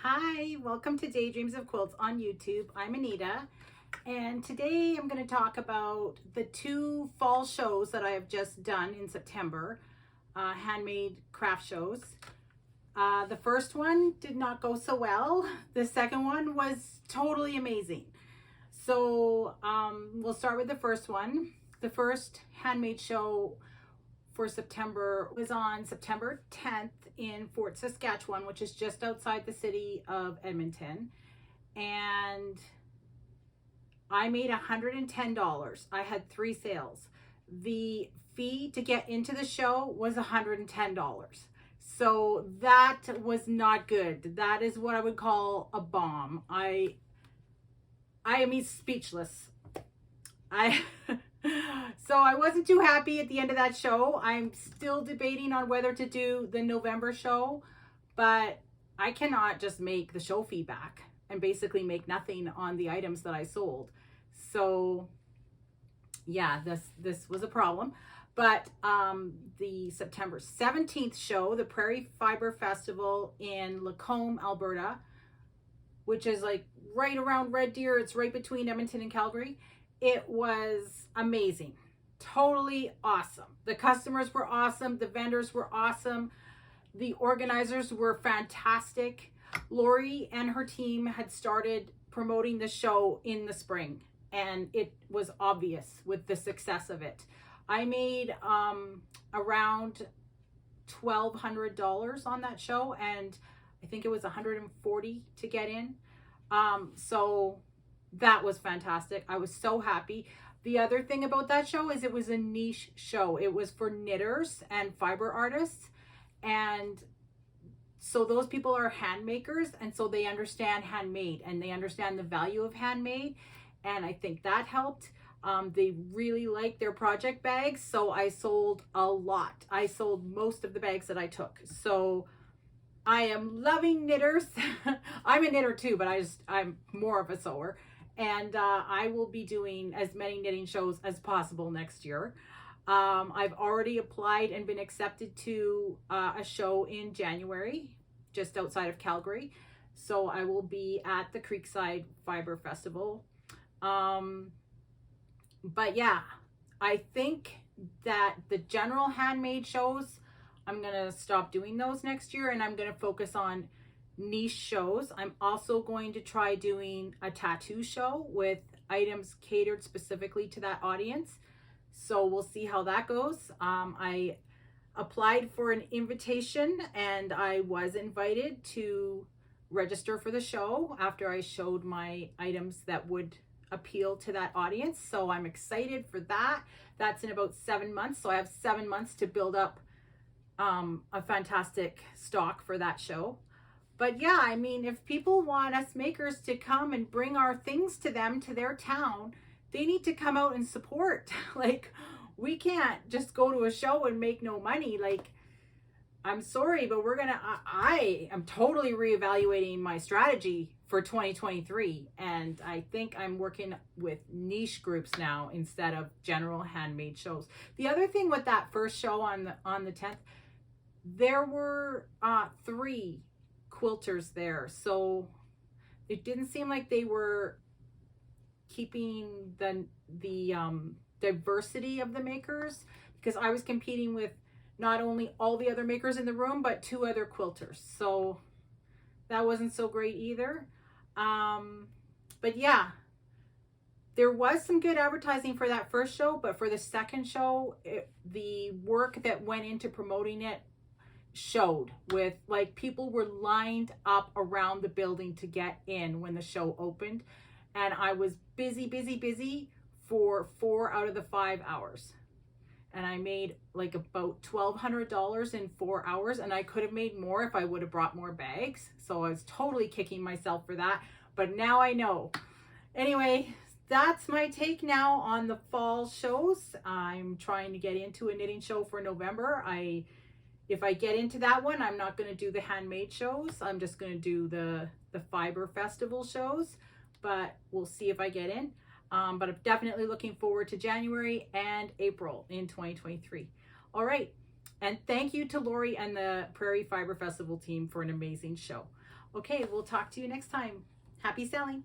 Hi, welcome to Daydreams of Quilts on YouTube. I'm Anita, and today I'm going to talk about the two fall shows that I have just done in September, handmade craft shows. The first one did not go so well. The second one was totally amazing. So we'll start with the first one. The first handmade show for September was on September 10th in Fort Saskatchewan, which is just outside the city of Edmonton. And I made $110. I had 3 sales. The fee to get into the show was $110. So that was not good. That is what I would call a bomb. I am speechless. So I wasn't too happy at the end of that show. I'm still debating on whether to do the November show, but I cannot just make the show fee back and basically make nothing on the items that I sold. So yeah, this was a problem. But the September 17th show, the Prairie Fiber Festival in Lacombe, Alberta, which is like right around Red Deer. It's right between Edmonton and Calgary. It was amazing. Totally awesome. The customers were awesome. The vendors were awesome. The organizers were fantastic. Lori and her team had started promoting the show in the spring, and it was obvious with the success of it. I made around $1,200 on that show, and I think it was $140 to get in. So that was fantastic. I was so happy. The other thing about that show is it was a niche show. It was for knitters and fiber artists. And so those people are hand makers, and so they understand handmade and they understand the value of handmade. And I think that helped. They really liked their project bags. So I sold a lot. I sold most of the bags that I took. So I am loving knitters. I'm a knitter too, but I'm more of a sewer. And I will be doing as many knitting shows as possible next year. I've already applied and been accepted to a show in January, just outside of Calgary. So I will be at the Creekside Fiber Festival. But yeah, I think that the general handmade shows, I'm gonna stop doing those next year, and I'm gonna focus on niche shows. I'm also going to try doing a tattoo show with items catered specifically to that audience. So we'll see how that goes. I applied for an invitation and I was invited to register for the show after I showed my items that would appeal to that audience. So I'm excited for that. That's in about 7 months. So I have 7 months to build up a fantastic stock for that show. But yeah, I mean, if people want us makers to come and bring our things to them, to their town, they need to come out and support. Like, we can't just go to a show and make no money. Like, I'm sorry, but I am totally reevaluating my strategy for 2023. And I think I'm working with niche groups now instead of general handmade shows. The other thing with that first show on the 10th, there were 3 quilters there, so it didn't seem like they were keeping the diversity of the makers, because I was competing with not only all the other makers in the room but 2 other quilters, so that wasn't so great either. But yeah, there was some good advertising for that first show, but for the second show, the work that went into promoting it showed. With, like, people were lined up around the building to get in when the show opened, and I was busy for 4 out of the 5 hours, and I made like about $1,200 in 4 hours, and I could have made more if I would have brought more bags. So I was totally kicking myself for that, but now I know. Anyway, that's my take now on the fall shows. I'm trying to get into a knitting show for November. If I get into that one, I'm not going to do the handmade shows. I'm just going to do the fiber festival shows, but we'll see if I get in. But I'm definitely looking forward to January and April in 2023. All right. And thank you to Lori and the Prairie Fiber Festival team for an amazing show. Okay, we'll talk to you next time. Happy selling.